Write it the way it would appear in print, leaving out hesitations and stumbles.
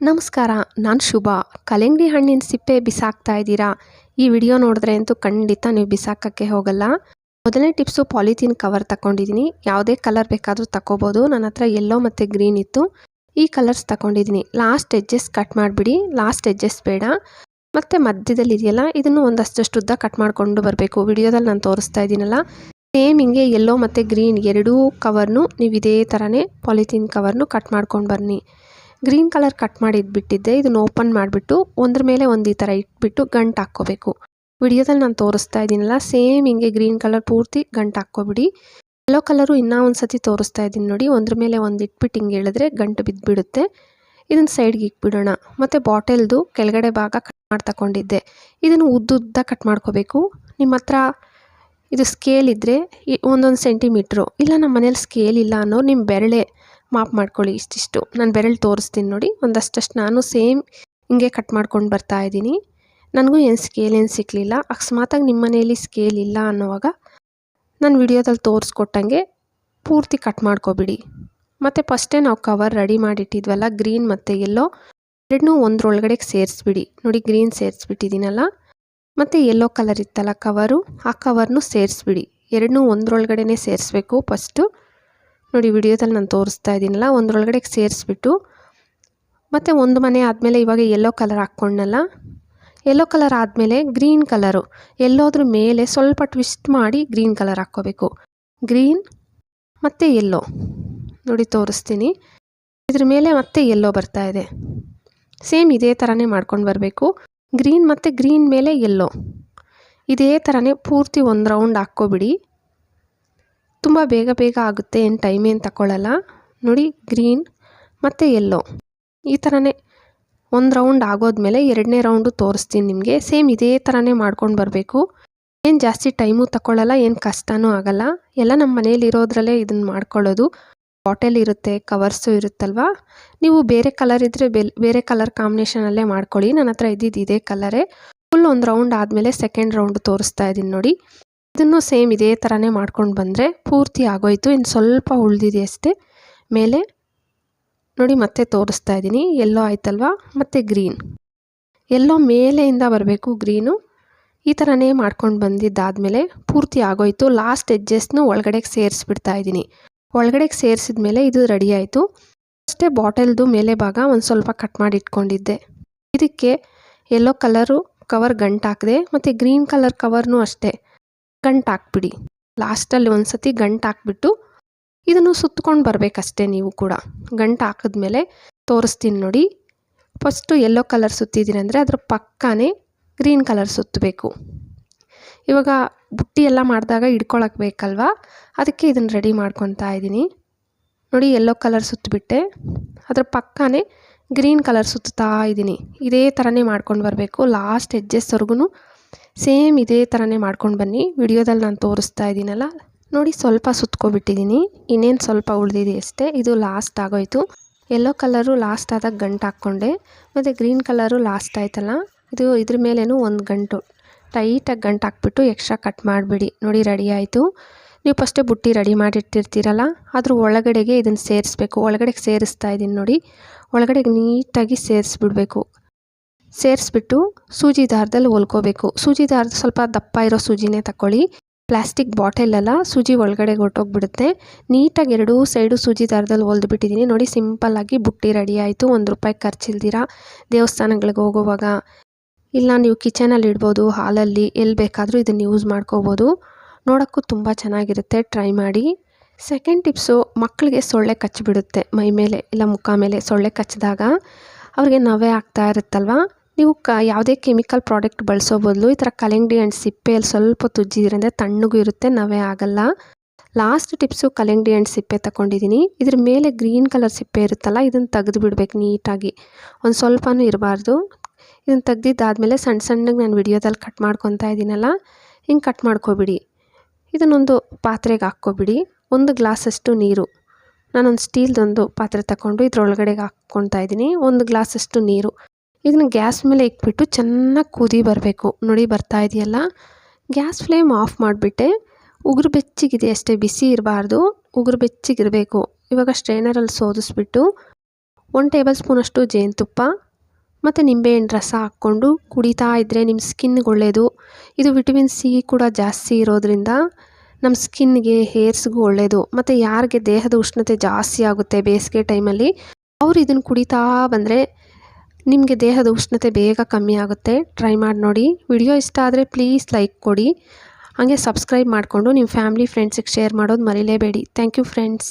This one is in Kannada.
ನಮಸ್ಕಾರ, ನಾನು ಶುಭ. ಕಲ್ಲಂಗಡಿ ಹಣ್ಣಿನ ಸಿಪ್ಪೆ ಬಿಸಾಕ್ತಾ ಇದ್ದೀರಾ? ಈ ವಿಡಿಯೋ ನೋಡಿದ್ರೆ ಅಂತೂ ಖಂಡಿತ ನೀವು ಬಿಸಾಕಕ್ಕೆ ಹೋಗಲ್ಲ. ಮೊದಲನೇ ಟಿಪ್ಸು, ಪಾಲಿಥೀನ್ ಕವರ್ ತಗೊಂಡಿದ್ದೀನಿ. ಯಾವುದೇ ಕಲರ್ ಬೇಕಾದರೂ ತಗೋಬೋದು. ನನ್ನ ಹತ್ರ ಯೆಲ್ಲೋ ಮತ್ತು ಗ್ರೀನ್ ಇತ್ತು. ಈ ಕಲರ್ಸ್ ತಗೊಂಡಿದ್ದೀನಿ. ಲಾಸ್ಟ್ ಎಡ್ಜಸ್ ಕಟ್ ಮಾಡಿಬಿಡಿ. ಲಾಸ್ಟ್ ಎಡ್ಜಸ್ ಬೇಡ. ಮತ್ತು ಮಧ್ಯದಲ್ಲಿ ಇದೆಯಲ್ಲ, ಇದನ್ನು ಒಂದಷ್ಟು ಉದ್ದ ಕಟ್ ಮಾಡಿಕೊಂಡು ಬರಬೇಕು. ವಿಡಿಯೋದಲ್ಲಿ ನಾನು ತೋರಿಸ್ತಾ ಇದ್ದೀನಲ್ಲ, ಸೇಮ್ ಹಿಂಗೆ ಯೆಲ್ಲೋ ಮತ್ತು ಗ್ರೀನ್ ಎರಡೂ ಕವರ್ನು ನೀವು ಇದೇ ಥರನೇ ಪಾಲಿಥೀನ್ ಕವರ್ನು ಕಟ್ ಮಾಡ್ಕೊಂಡು ಬನ್ನಿ. ಗ್ರೀನ್ ಕಲರ್ ಕಟ್ ಮಾಡಿ ಇಟ್ಬಿಟ್ಟಿದ್ದೆ. ಇದನ್ನು ಓಪನ್ ಮಾಡಿಬಿಟ್ಟು ಒಂದ್ರ ಮೇಲೆ ಒಂದು ಈ ಥರ ಇಟ್ಬಿಟ್ಟು ಗಂಟು ಹಾಕ್ಕೋಬೇಕು. ವಿಡಿಯೋದಲ್ಲಿ ನಾನು ತೋರಿಸ್ತಾ ಇದ್ದೀನಲ್ಲ, ಸೇಮ್ ಹಿಂಗೆ ಗ್ರೀನ್ ಕಲರ್ ಪೂರ್ತಿ ಗಂಟು ಹಾಕ್ಕೊಬಿಡಿ. ಯೆಲ್ಲೋ ಕಲರು ಇನ್ನೂ ಒಂದು ಸತಿ ತೋರಿಸ್ತಾ ಇದ್ದೀನಿ ನೋಡಿ. ಒಂದ್ರ ಮೇಲೆ ಒಂದು ಇಟ್ಬಿಟ್ಟು ಹಿಂಗೆ ಹೇಳಿದ್ರೆ ಗಂಟು ಬಿದ್ದುಬಿಡುತ್ತೆ. ಇದನ್ನು ಸೈಡ್ಗೆ ಇಕ್ಬಿಡೋಣ. ಮತ್ತು ಬಾಟಲ್ದು ಕೆಳಗಡೆ ಭಾಗ ಕಟ್ ಮಾಡಿ ತಗೊಂಡಿದ್ದೆ. ಇದನ್ನು ಉದ್ದುದ್ದ ಕಟ್ ಮಾಡ್ಕೋಬೇಕು. ನಿಮ್ಮ ಹತ್ರ ಇದು ಸ್ಕೇಲ್ ಇದ್ದರೆ 1 ಸೆಂಟಿಮೀಟ್ರು, ಇಲ್ಲ ನಮ್ಮ ಮನೇಲಿ ಸ್ಕೇಲ್ ಇಲ್ಲ ಅನ್ನೋರು ನಿಮ್ಮ ಬೆರಳೆ ಮಾಪ್ ಮಾಡ್ಕೊಳ್ಳಿ. ಇಷ್ಟಿಷ್ಟು ನಾನು ಬೆರಳು ತೋರಿಸ್ತೀನಿ ನೋಡಿ. ಒಂದಷ್ಟು ನಾನು ಸೇಮ್ ಹಿಂಗೆ ಕಟ್ ಮಾಡ್ಕೊಂಡು ಬರ್ತಾ ಇದ್ದೀನಿ. ನನಗೂ ಸ್ಕೇಲ್ ಏನು ಸಿಕ್ಕಲಿಲ್ಲ. ಅಕಸ್ಮಾತಾಗಿ ನಿಮ್ಮ ಮನೆಯಲ್ಲಿ ಸ್ಕೇಲ್ ಇಲ್ಲ ಅನ್ನೋವಾಗ ನಾನು ವಿಡಿಯೋದಲ್ಲಿ ತೋರಿಸ್ಕೊಟ್ಟಂಗೆ ಪೂರ್ತಿ ಕಟ್ ಮಾಡ್ಕೊಬಿಡಿ. ಮತ್ತು ಫಸ್ಟೇ ನಾವು ಕವರ್ ರೆಡಿ ಮಾಡಿಟ್ಟಿದ್ವಲ್ಲ, ಗ್ರೀನ್ ಮತ್ತು ಯೆಲ್ಲೋ ಎರಡನ್ನೂ ಒಂದರೊಳಗಡೆ ಸೇರಿಸ್ಬಿಡಿ. ನೋಡಿ, ಗ್ರೀನ್ ಸೇರಿಸ್ಬಿಟ್ಟಿದ್ದೀನಲ್ಲ, ಮತ್ತು ಯೆಲ್ಲೋ ಕಲರ್ ಇತ್ತಲ್ಲ ಕವರು, ಆ ಕವರ್ನು ಸೇರಿಸ್ಬಿಡಿ. ಎರಡನ್ನೂ ಒಂದರೊಳಗಡೆ ಸೇರಿಸ್ಬೇಕು. ಫಸ್ಟು ನೋಡಿ, ವಿಡಿಯೋದಲ್ಲಿ ನಾನು ತೋರಿಸ್ತಾ ಇದ್ದೀನಲ್ಲ, ಒಂದರೊಳಗಡೆ ಸೇರಿಸ್ಬಿಟ್ಟು ಮತ್ತು ಒಂದು ಮನೆ ಆದಮೇಲೆ ಇವಾಗ ಯೆಲ್ಲೋ ಕಲರ್ ಹಾಕ್ಕೊಂಡಲ್ಲ, ಯೆಲ್ಲೋ ಕಲರ್ ಆದಮೇಲೆ ಗ್ರೀನ್ ಕಲರು ಎಲ್ಲೋದ್ರ ಮೇಲೆ ಸ್ವಲ್ಪ ಟ್ವಿಸ್ಟ್ ಮಾಡಿ ಗ್ರೀನ್ ಕಲರ್ ಹಾಕ್ಕೋಬೇಕು. ಗ್ರೀನ್ ಮತ್ತು ಯೆಲ್ಲೋ ನೋಡಿ ತೋರಿಸ್ತೀನಿ. ಇದ್ರ ಮೇಲೆ ಮತ್ತೆ ಯೆಲ್ಲೋ ಬರ್ತಾ ಇದೆ. ಸೇಮ್ ಇದೇ ಥರನೇ ಮಾಡ್ಕೊಂಡು ಬರಬೇಕು. ಗ್ರೀನ್ ಮತ್ತು ಗ್ರೀನ್ ಮೇಲೆ ಯೆಲ್ಲೋ ಇದೇ ಥರನೇ ಪೂರ್ತಿ ಒಂದು ರೌಂಡ್ ಹಾಕ್ಕೊಬಿಡಿ. ತುಂಬ ಬೇಗ ಆಗುತ್ತೆ, ಏನು ಟೈಮ್ ಏನು ತಗೊಳ್ಳಲ್ಲ. ನೋಡಿ, ಗ್ರೀನ್ ಮತ್ತು ಯೆಲ್ಲೋ ಈ ಥರನೇ ಒಂದು ರೌಂಡ್ ಆಗೋದ್ಮೇಲೆ ಎರಡನೇ ರೌಂಡು ತೋರಿಸ್ತೀನಿ ನಿಮಗೆ. ಸೇಮ್ ಇದೇ ಥರನೇ ಮಾಡ್ಕೊಂಡು ಬರಬೇಕು. ಏನು ಜಾಸ್ತಿ ಟೈಮು ತಗೊಳ್ಳಲ್ಲ, ಏನು ಕಷ್ಟನೂ ಆಗಲ್ಲ. ಎಲ್ಲ ನಮ್ಮ ಮನೇಲಿ ಇರೋದ್ರಲ್ಲೇ ಇದನ್ನು ಮಾಡ್ಕೊಳ್ಳೋದು. ಬಾಟಲ್ ಇರುತ್ತೆ, ಕವರ್ಸು ಇರುತ್ತಲ್ವ. ನೀವು ಬೇರೆ ಕಲರ್ ಇದ್ದರೆ ಬೇರೆ ಕಲರ್ ಕಾಂಬಿನೇಷನಲ್ಲೇ ಮಾಡ್ಕೊಳ್ಳಿ. ನನ್ನ ಹತ್ರ ಇದೇ ಕಲರೇ. ಫುಲ್ ಒಂದು ರೌಂಡ್ ಆದಮೇಲೆ ಸೆಕೆಂಡ್ ರೌಂಡ್ ತೋರಿಸ್ತಾ ಇದ್ದೀನಿ ನೋಡಿ. ಇದನ್ನು ಸೇಮ್ ಇದೇ ಥರನೇ ಮಾಡ್ಕೊಂಡು ಬಂದರೆ ಪೂರ್ತಿ ಆಗೋಯ್ತು. ಇನ್ನು ಸ್ವಲ್ಪ ಉಳಿದಿದೆ ಅಷ್ಟೇ. ಮೇಲೆ ನೋಡಿ ಮತ್ತೆ ತೋರಿಸ್ತಾ ಇದ್ದೀನಿ. ಯೆಲ್ಲೋ ಆಯ್ತಲ್ವ, ಮತ್ತು ಗ್ರೀನ್. ಯೆಲ್ಲೋ ಮೇಲೆಯಿಂದ ಬರಬೇಕು, ಗ್ರೀನು ಈ ಥರನೇ ಮಾಡ್ಕೊಂಡು ಬಂದಿದ್ದಾದಮೇಲೆ ಪೂರ್ತಿ ಆಗೋಯ್ತು. ಲಾಸ್ಟ್ ಎಡ್ಜಸ್ನು ಒಳಗಡೆಗೆ ಸೇರಿಸ್ಬಿಡ್ತಾ ಇದ್ದೀನಿ. ಒಳಗಡೆಗೆ ಸೇರಿಸಿದ ಮೇಲೆ ಇದು ರೆಡಿ ಆಯಿತು. ಅಷ್ಟೇ ಬಾಟಲ್ದು ಮೇಲೆ ಭಾಗ ಒಂದು ಸ್ವಲ್ಪ ಕಟ್ ಮಾಡಿ ಇಟ್ಕೊಂಡಿದ್ದೆ. ಇದಕ್ಕೆ ಯೆಲ್ಲೋ ಕಲರು ಕವರ್ ಗಂಟು ಹಾಕಿದೆ, ಮತ್ತು ಗ್ರೀನ್ ಕಲರ್ ಕವರ್ನೂ ಅಷ್ಟೇ ಗಂಟು ಹಾಕ್ಬಿಡಿ. ಲಾಸ್ಟಲ್ಲಿ ಒಂದು ಸತಿ ಗಂಟು ಹಾಕ್ಬಿಟ್ಟು ಇದನ್ನು ಸುತ್ಕೊಂಡು ಬರಬೇಕಷ್ಟೇ. ನೀವು ಕೂಡ ಗಂಟು ಹಾಕಿದ್ಮೇಲೆ ತೋರಿಸ್ತೀನಿ ನೋಡಿ. ಫಸ್ಟು ಯೆಲ್ಲೋ ಕಲರ್ ಸುತ್ತಿದ್ದೀನಿ ಅಂದರೆ ಅದ್ರ ಪಕ್ಕನೇ ಗ್ರೀನ್ ಕಲರ್ ಸುತ್ತಬೇಕು. ಇವಾಗ ಬುಟ್ಟಿ ಎಲ್ಲ ಮಾಡಿದಾಗ ಹಿಡ್ಕೊಳಕ್ಕೆ ಬೇಕಲ್ವ, ಅದಕ್ಕೆ ಇದನ್ನು ರೆಡಿ ಮಾಡ್ಕೊತಾ ಇದ್ದೀನಿ ನೋಡಿ. ಯೆಲ್ಲೋ ಕಲರ್ ಸುತ್ತಿಬಿಟ್ಟೆ, ಅದ್ರ ಪಕ್ಕನೇ ಗ್ರೀನ್ ಕಲರ್ ಸುತ್ತಾ ಇದ್ದೀನಿ. ಇದೇ ಥರನೇ ಮಾಡ್ಕೊಂಡು ಬರಬೇಕು. ಲಾಸ್ಟ್ ಎಡ್ಜಸ್ವರೆಗೂ ಸೇಮ್ ಇದೇ ಥರನೇ ಮಾಡ್ಕೊಂಡು ಬನ್ನಿ. ವಿಡಿಯೋದಲ್ಲಿ ನಾನು ತೋರಿಸ್ತಾ ಇದ್ದೀನಲ್ಲ ನೋಡಿ, ಸ್ವಲ್ಪ ಸುತ್ಕೊಬಿಟ್ಟಿದ್ದೀನಿ. ಇನ್ನೇನು ಸ್ವಲ್ಪ ಉಳಿದಿದೆ ಅಷ್ಟೇ. ಇದು ಲಾಸ್ಟ್ ಆಗೋಯ್ತು. ಯೆಲ್ಲೋ ಕಲರು ಲಾಸ್ಟ್ ಆದಾಗ ಗಂಟು ಹಾಕ್ಕೊಂಡೆ, ಮತ್ತು ಗ್ರೀನ್ ಕಲರು ಲಾಸ್ಟ್ ಆಯ್ತಲ್ಲ, ಇದ್ರ ಮೇಲೇನು ಒಂದು ಗಂಟು ಟೈಟಾಗಿ ಗಂಟು ಹಾಕ್ಬಿಟ್ಟು ಎಕ್ಸ್ಟ್ರಾ ಕಟ್ ಮಾಡಿಬಿಡಿ. ನೋಡಿ, ರೆಡಿ ಆಯಿತು. ನೀವು ಫಸ್ಟೇ ಬುಟ್ಟಿ ರೆಡಿ ಮಾಡಿಟ್ಟಿರ್ತೀರಲ್ಲ, ಅದ್ರ ಒಳಗಡೆಗೆ ಇದನ್ನು ಸೇರಿಸ್ಬೇಕು. ಒಳಗಡೆಗೆ ಸೇರಿಸ್ತಾ ಇದ್ದೀನಿ ನೋಡಿ. ಒಳಗಡೆಗೆ ನೀಟಾಗಿ ಸೇರಿಸ್ಬಿಡ್ಬೇಕು. ಸೇರಿಸ್ಬಿಟ್ಟು ಸೂಜಿ ದಾರದಲ್ಲಿ ಹೊಲ್ಕೋಬೇಕು. ಸೂಜಿ ದಾರದ ಸ್ವಲ್ಪ ದಪ್ಪ ಇರೋ ಸೂಜಿನೇ ತಗೊಳ್ಳಿ. ಪ್ಲಾಸ್ಟಿಕ್ ಬಾಟಲೆಲ್ಲ ಸೂಜಿ ಒಳಗಡೆ ಹೊರಟೋಗ್ಬಿಡುತ್ತೆ. ನೀಟಾಗಿ ಎರಡೂ ಸೈಡು ಸೂಜಿ ದಾರದಲ್ಲಿ ಹೊಲ್ದುಬಿಟ್ಟಿದ್ದೀನಿ ನೋಡಿ. ಸಿಂಪಲ್ಲಾಗಿ ಬುಟ್ಟಿ ರೆಡಿ ಆಯಿತು. ₹1 ಖರ್ಚಿಲ್ದಿರ ದೇವಸ್ಥಾನಗಳಿಗೆ ಹೋಗುವಾಗ, ಇಲ್ಲ ನೀವು ಕಿಚನಲ್ಲಿ ಇಡ್ಬೋದು, ಹಾಲಲ್ಲಿ, ಎಲ್ಲಿ ಬೇಕಾದರೂ ಇದನ್ನು ಯೂಸ್ ಮಾಡ್ಕೋಬೋದು. ನೋಡೋಕ್ಕೂ ತುಂಬ ಚೆನ್ನಾಗಿರುತ್ತೆ. ಟ್ರೈ ಮಾಡಿ. ಸೆಕೆಂಡ್ ಟಿಪ್ಸು, ಮಕ್ಕಳಿಗೆ ಸೊಳ್ಳೆ ಕಚ್ಚಿಬಿಡುತ್ತೆ ಮೈ ಮೇಲೆ ಇಲ್ಲ ಮುಖ ಮೇಲೆ. ಸೊಳ್ಳೆ ಕಚ್ಚಿದಾಗ ಅವ್ರಿಗೆ ನವೆ ಆಗ್ತಾ ಇರುತ್ತಲ್ವ. ನೀವು ಯಾವುದೇ ಕೆಮಿಕಲ್ ಪ್ರಾಡಕ್ಟ್ ಬಳಸೋ ಬದಲು ಈ ಥರ ಕಲ್ಲಂಗಡಿ ಹಣ್ಣು ಸಿಪ್ಪೆಯಲ್ಲಿ ಸ್ವಲ್ಪ ತುಜ್ಜಿದ್ರಂದರೆ ತಣ್ಣಗೂ ಇರುತ್ತೆ, ನವೆ ಆಗಲ್ಲ. ಲಾಸ್ಟ್ ಟಿಪ್ಸು, ಕಲ್ಲಂಗಡಿ ಹಣ್ಣು ಸಿಪ್ಪೆ ತಗೊಂಡಿದ್ದೀನಿ. ಇದ್ರ ಮೇಲೆ ಗ್ರೀನ್ ಕಲರ್ ಸಿಪ್ಪೆ ಇರುತ್ತಲ್ಲ, ಇದನ್ನು ತೆಗೆದು ಬಿಡಬೇಕು ನೀಟಾಗಿ. ಒಂದು ಸ್ವಲ್ಪನೂ ಇರಬಾರ್ದು. ಇದನ್ನು ತೆಗ್ದಿದ್ದಾದಮೇಲೆ ಸಣ್ಣಗೆ ನಾನು ವಿಡಿಯೋದಲ್ಲಿ ಕಟ್ ಮಾಡ್ಕೊತಾ ಇದ್ದೀನಲ್ಲ, ಹಿಂಗೆ ಕಟ್ ಮಾಡ್ಕೊಬಿಡಿ. ಇದನ್ನೊಂದು ಪಾತ್ರೆಗೆ ಹಾಕ್ಕೊಬಿಡಿ. 1 ಗ್ಲಾಸಷ್ಟು ನೀರು, ನಾನೊಂದು ಸ್ಟೀಲ್ದೊಂದು ಪಾತ್ರೆ ತಗೊಂಡು ಇದ್ರೊಳಗಡೆಗೆ ಹಾಕ್ಕೊತಾ ಇದ್ದೀನಿ. 1 ಗ್ಲಾಸಷ್ಟು ನೀರು. ಇದನ್ನು ಗ್ಯಾಸ್ ಮೇಲೆ ಇಕ್ಬಿಟ್ಟು ಚೆನ್ನಾಗಿ ಕುದಿ ಬರಬೇಕು. ನೋಡಿ, ಬರ್ತಾ ಇದೆಯಲ್ಲ. ಗ್ಯಾಸ್ ಫ್ಲೇಮ್ ಆಫ್ ಮಾಡಿಬಿಟ್ಟೆ. ಉಗುರು ಬೆಚ್ಚಗಿದೆ ಅಷ್ಟೇ, ಬಿಸಿ ಇರಬಾರ್ದು, ಉಗುರು ಬೆಚ್ಚಗಿರಬೇಕು. ಇವಾಗ ಸ್ಟ್ರೈನರಲ್ಲಿ ಸೋದಿಸ್ಬಿಟ್ಟು 1 ಟೇಬಲ್ ಸ್ಪೂನಷ್ಟು ಜೇನುತುಪ್ಪ ಮತ್ತು ನಿಂಬೆಹಣ್ಣು ರಸ ಹಾಕ್ಕೊಂಡು ಕುಡಿತಾ ಇದ್ದರೆ ನಿಮ್ಮ ಸ್ಕಿನ್ಗೆ ಒಳ್ಳೆಯದು. ಇದು ವಿಟಮಿನ್ ಸಿ ಕೂಡ ಜಾಸ್ತಿ ಇರೋದ್ರಿಂದ ನಮ್ಮ ಸ್ಕಿನ್ಗೆ ಹೇರ್ಸ್ಗೂ ಒಳ್ಳೆಯದು. ಮತ್ತು ಯಾರಿಗೆ ದೇಹದ ಉಷ್ಣತೆ ಜಾಸ್ತಿ ಆಗುತ್ತೆ ಬೇಸಿಗೆ ಟೈಮಲ್ಲಿ ಅವರು ಇದನ್ನು ಕುಡಿತಾ ಬಂದರೆ ನಿಮಗೆ ದೇಹದ ಉಷ್ಣತೆ ಬೇಗ ಕಮ್ಮಿ ಆಗುತ್ತೆ. ಟ್ರೈ ಮಾಡಿ ನೋಡಿ. ವಿಡಿಯೋ ಇಷ್ಟ ಆದರೆ ಪ್ಲೀಸ್ ಲೈಕ್ ಕೊಡಿ. ಹಾಗೆ ಸಬ್ಸ್ಕ್ರೈಬ್ ಮಾಡಿಕೊಂಡು ನಿಮ್ಮ ಫ್ಯಾಮಿಲಿ ಫ್ರೆಂಡ್ಸಿಗೆ ಶೇರ್ ಮಾಡೋದು ಮರಿಲೇಬೇಡಿ. Thank you friends.